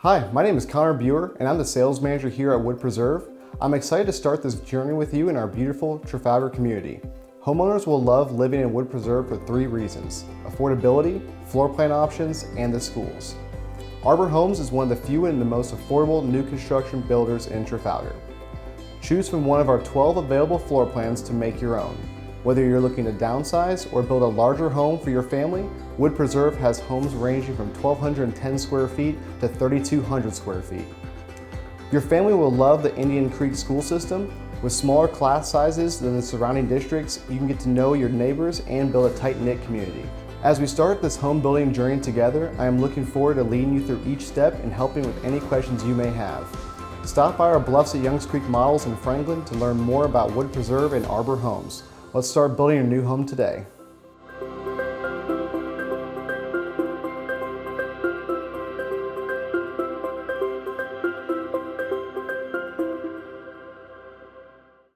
Hi, my name is Connor Buer, and I'm the sales manager here at Wood Preserve. I'm excited to start this journey with you in our beautiful Trafagar community. Homeowners will love living in Wood Preserve for 3 reasons: affordability, floor plan options, and the schools. Arbor Homes is one of the few and the most affordable new construction builders in Trafagar. Choose from one of our 12 available floor plans to make your own. Whether you're looking to downsize or build a larger home for your family, Wood Preserve has homes ranging from 1,210 square feet to 3,200 square feet. Your family will love the Indian Creek school system. With smaller class sizes than the surrounding districts, you can get to know your neighbors and build a tight-knit community. As we start this home building journey together, I am looking forward to leading you through each step and helping with any questions you may have. Stop by our Bluffs at Youngs Creek Models in Franklin to learn more about Wood Preserve and Arbor Homes. Let's start building a new home today.